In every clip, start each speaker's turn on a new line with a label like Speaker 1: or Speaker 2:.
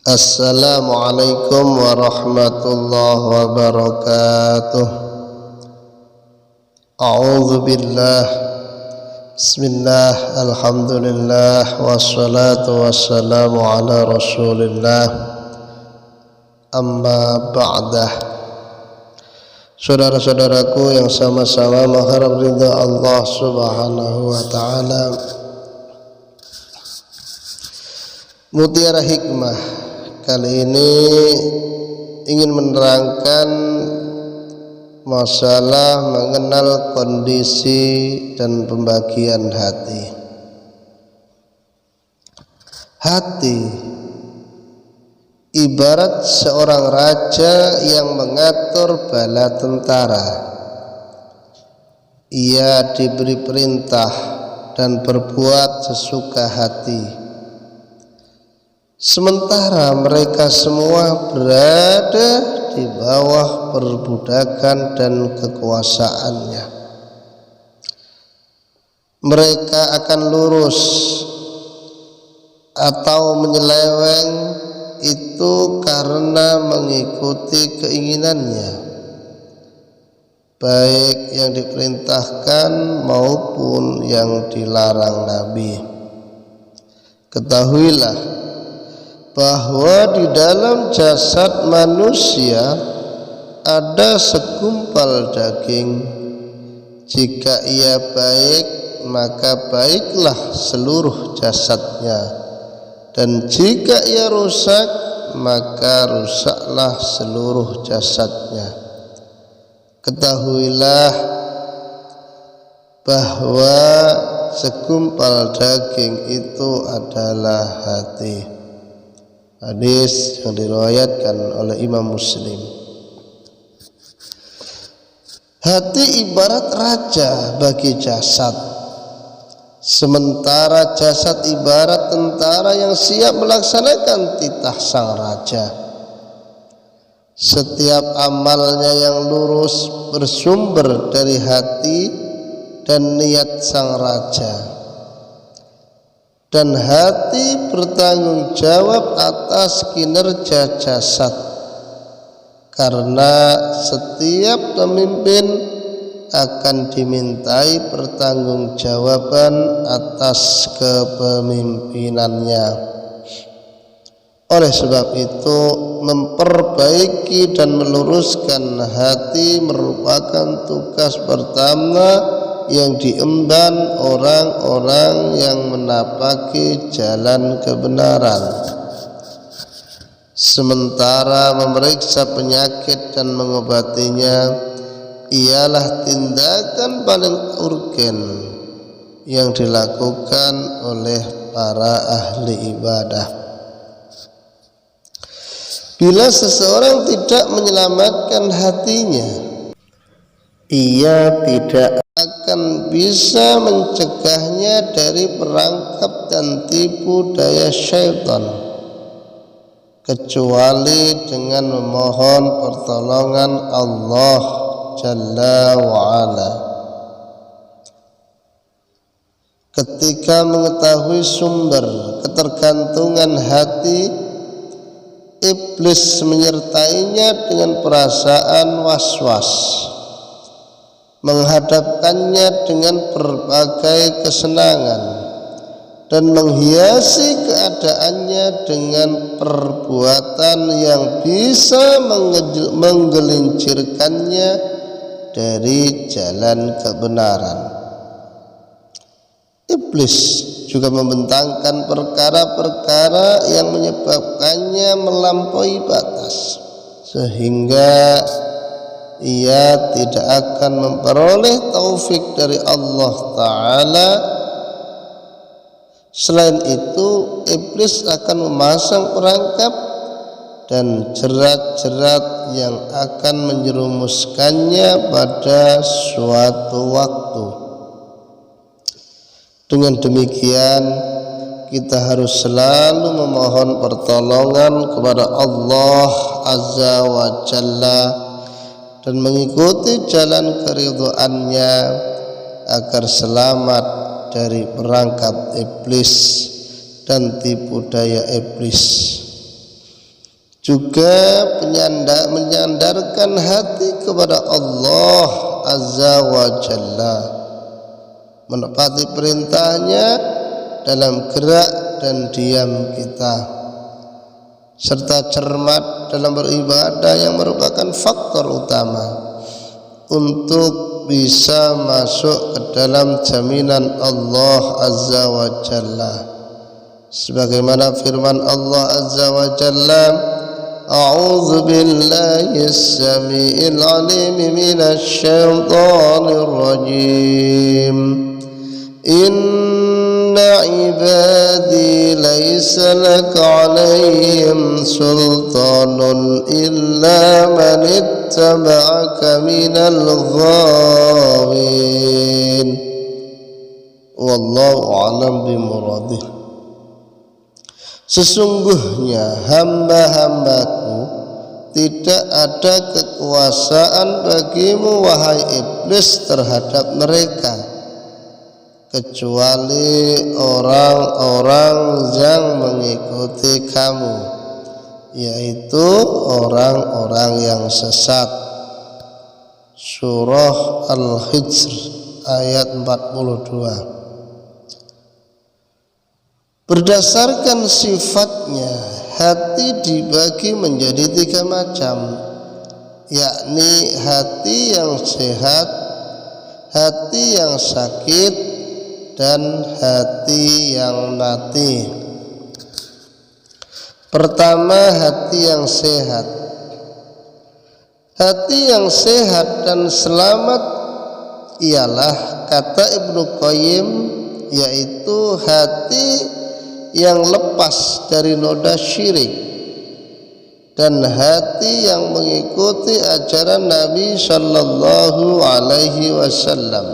Speaker 1: Assalamualaikum warahmatullahi wabarakatuh. A'udzu billah. Bismillah, alhamdulillah, wassalatu wassalamu ala rasulillah. Amma ba'dah. Saudara-saudaraku yang sama-sama mengharap ridha Allah Subhanahu wa taala. Mutiara Hikmah kali ini ingin menerangkan masalah mengenal kondisi dan pembagian hati. Hati ibarat seorang raja yang mengatur bala tentara. Ia diberi perintah dan berbuat sesuka hati. Sementara mereka semua berada di bawah perbudakan dan kekuasaannya. Mereka akan lurus atau menyeleweng itu karena mengikuti keinginannya, baik yang diperintahkan maupun yang dilarang Nabi. Ketahuilah bahwa di dalam jasad manusia ada segumpal daging. Jika ia baik, maka baiklah seluruh jasadnya, dan jika ia rusak, maka rusaklah seluruh jasadnya. Ketahuilah bahwa segumpal daging itu adalah hati. Hadis yang diriwayatkan oleh Imam Muslim. Hati ibarat raja bagi jasad, sementara jasad ibarat tentara yang siap melaksanakan titah sang raja. Setiap amalnya yang lurus bersumber dari hati dan niat sang raja. Dan hati bertanggung jawab atas kinerja jasad, karena setiap pemimpin akan dimintai pertanggungjawaban atas kepemimpinannya. Oleh sebab itu, memperbaiki dan meluruskan hati merupakan tugas pertama yang diemban orang-orang yang menapaki jalan kebenaran. Sementara memeriksa penyakit dan mengobatinya ialah tindakan paling urgen yang dilakukan oleh para ahli ibadah. Bila seseorang tidak menyelamatkan hatinya, ia tidak akan bisa mencegahnya dari perangkap dan tipu daya syaitan, kecuali dengan memohon pertolongan Allah Jalla wa'ala. Ketika mengetahui sumber ketergantungan hati, iblis menyertainya dengan perasaan was-was, menghadapkannya dengan berbagai kesenangan, dan menghiasi keadaannya dengan perbuatan yang bisa menggelincirkannya dari jalan kebenaran. Iblis juga membentangkan perkara-perkara yang menyebabkannya melampaui batas, sehingga ia tidak akan memperoleh taufik dari Allah Ta'ala. Selain itu, iblis akan memasang perangkap dan jerat-jerat yang akan menjerumuskannya pada suatu waktu. Dengan demikian, kita harus selalu memohon pertolongan kepada Allah Azza wa Jalla dan mengikuti jalan keridhaannya agar selamat dari perangkap iblis dan tipu daya iblis. juga menyandarkan hati kepada Allah Azza wa Jalla, menepati perintahnya dalam gerak dan diam kita, serta cermat dalam beribadah yang merupakan faktor utama untuk bisa masuk ke dalam jaminan Allah Azza wa Jalla, sebagaimana firman Allah Azza wa Jalla, A'udzu billahis samiil alim minasy syaithanir rajim. Inna ibadi laysa laka 'alaihim sultanun illa man ittaba'aka minal ghawin. Wallahu a'lam bimuradih. Sesungguhnya hamba-hambaku tidak ada kekuasaan bagimu wahai iblis terhadap mereka, kecuali orang-orang yang mengikuti kamu, yaitu orang-orang yang sesat. Surah Al-Hijr ayat 42. Berdasarkan sifatnya, hati dibagi menjadi 3 macam, yakni hati yang sehat, hati yang sakit, dan hati yang mati. Pertama, hati yang sehat. Hati yang sehat dan selamat ialah, kata Ibnu Qayyim, yaitu hati yang lepas dari noda syirik dan hati yang mengikuti ajaran Nabi Sallallahu Alaihi Wasallam.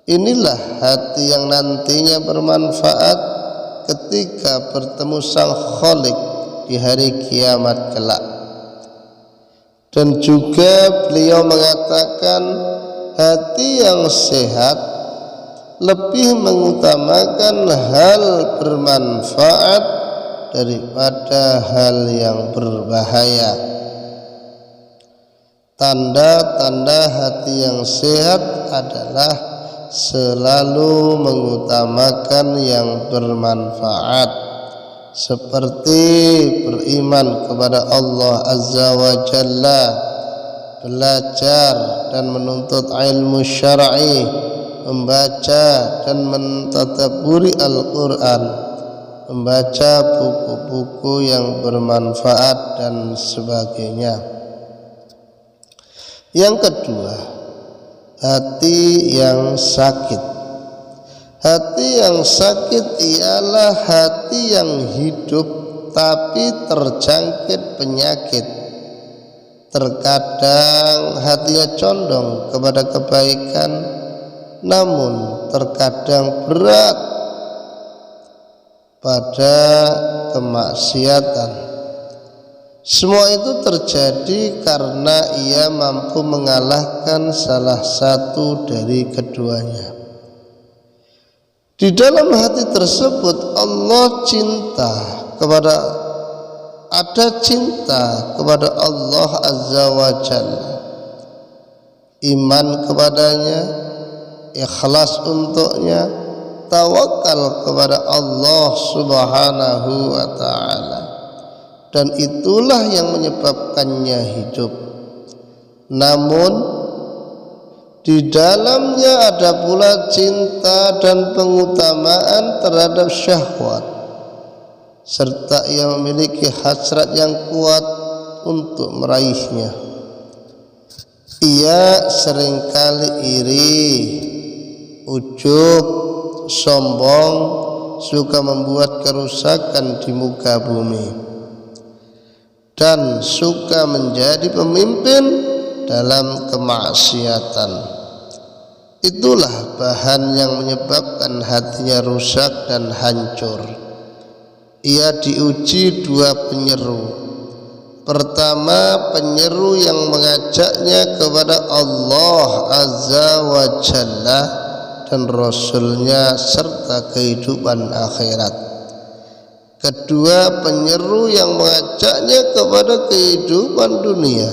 Speaker 1: Inilah hati yang nantinya bermanfaat ketika bertemu Sang Khalik di hari kiamat kelak. Dan juga beliau mengatakan hati yang sehat lebih mengutamakan hal bermanfaat daripada hal yang berbahaya. Tanda-tanda hati yang sehat adalah selalu mengutamakan yang bermanfaat, seperti beriman kepada Allah Azza wa Jalla, belajar dan menuntut ilmu syar'i, membaca dan mentadabburi Al-Quran, membaca buku-buku yang bermanfaat dan sebagainya. Yang kedua, hati yang sakit. Hati yang sakit ialah hati yang hidup tapi terjangkit penyakit. Terkadang hatinya condong kepada kebaikan, namun terkadang berat pada kemaksiatan. Semua itu terjadi karena ia mampu mengalahkan salah satu dari keduanya. Di dalam hati tersebut ada cinta kepada Allah Azza wa Jalla, iman kepadanya, ikhlas untuknya, tawakal kepada Allah Subhanahu wa ta'ala, dan itulah yang menyebabkannya hidup. Namun di dalamnya ada pula cinta dan pengutamaan terhadap syahwat, serta ia memiliki hasrat yang kuat untuk meraihnya. Ia seringkali iri, ujub, sombong, suka membuat kerusakan di muka bumi, dan suka menjadi pemimpin dalam kemaksiatan. Itulah bahan yang menyebabkan hatinya rusak dan hancur. Ia diuji 2 penyeru. Pertama, penyeru yang mengajaknya kepada Allah Azza wa Jalla dan Rasulnya serta kehidupan akhirat. kedua penyeru yang mengajaknya kepada kehidupan dunia.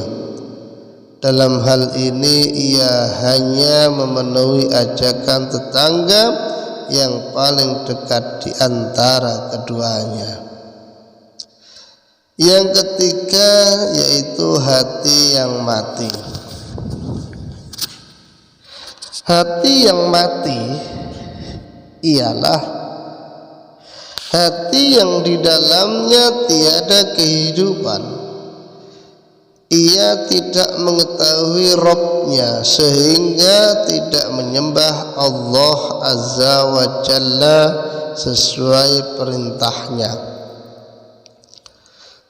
Speaker 1: Dalam hal ini ia hanya memenuhi ajakan tetangga yang paling dekat di antara keduanya. Yang ketiga yaitu hati yang mati. Hati yang mati ialah hati yang di dalamnya tiada kehidupan. Ia tidak mengetahui Rabb-nya sehingga tidak menyembah Allah Azza wa Jalla sesuai perintahnya,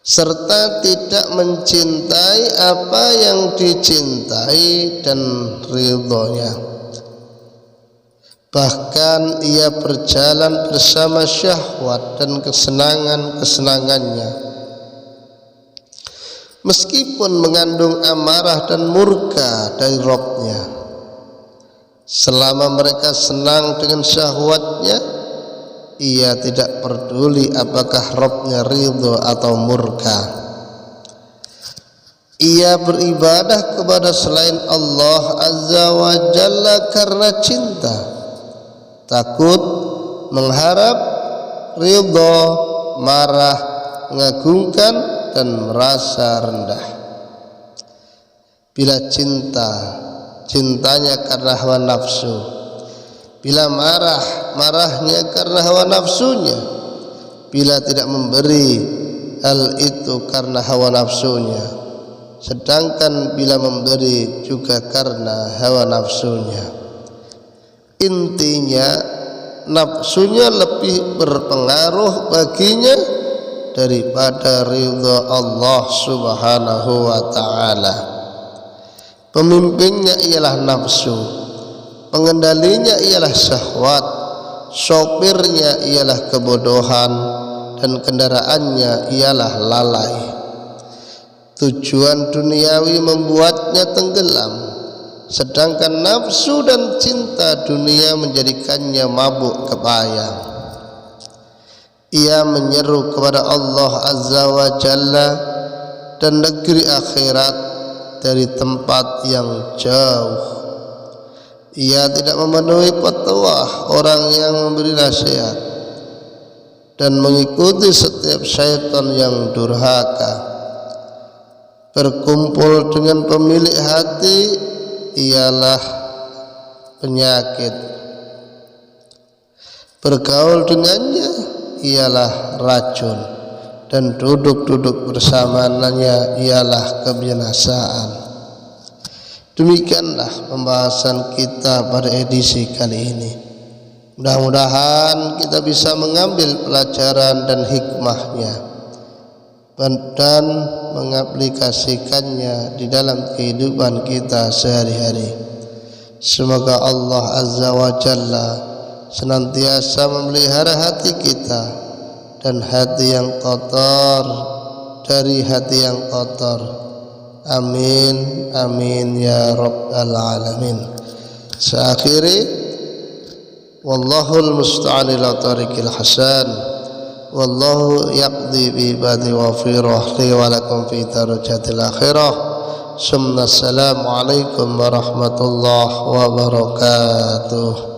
Speaker 1: serta tidak mencintai apa yang dicintai dan ridhonya. Bahkan ia berjalan bersama syahwat dan kesenangan-kesenangannya, meskipun mengandung amarah dan murka dari Rabb-nya. Selama mereka senang dengan syahwatnya, ia tidak peduli apakah Rabb-nya ridho atau murka. Ia beribadah kepada selain Allah Azza wa Jalla karena cinta, takut, mengharap, ridho, marah, mengagungkan, dan merasa rendah. Bila cinta, cintanya karena hawa nafsu. Bila marah, marahnya karena hawa nafsunya. Bila tidak memberi, hal itu karena hawa nafsunya. Sedangkan bila memberi juga karena hawa nafsunya. Intinya, nafsunya lebih berpengaruh baginya daripada ridha Allah Subhanahu wa ta'ala. Pemimpinnya ialah nafsu, pengendalinya ialah syahwat, sopirnya ialah kebodohan, dan kendaraannya ialah lalai. Tujuan duniawi membuatnya tenggelam, sedangkan nafsu dan cinta dunia menjadikannya mabuk kepayang. Ia menyeru kepada Allah Azza wa Jalla dan negeri akhirat dari tempat yang jauh. Ia tidak memenuhi petuah orang yang memberi nasihat dan mengikuti setiap syaitan yang durhaka. Berkumpul dengan pemilik hati ialah penyakit. Bergaul dengannya ialah racun, dan duduk-duduk bersamanya ialah kebinasaan. Demikianlah pembahasan kita pada edisi kali ini. Mudah-mudahan kita bisa mengambil pelajaran dan hikmahnya dan mengaplikasikannya di dalam kehidupan kita sehari-hari. Semoga Allah Azza wa Jalla senantiasa memelihara hati kita dan hati yang kotor dari hati yang kotor. Amin amin ya rabbal alamin. Seakhiri, wallahul musta'an ila tariqil hasan, wallahu yaqdi bi ibadi wa fi rahli wa lakum fi darajatil akhirah. Assalamu alaikum warahmatullahi wabarakatuh.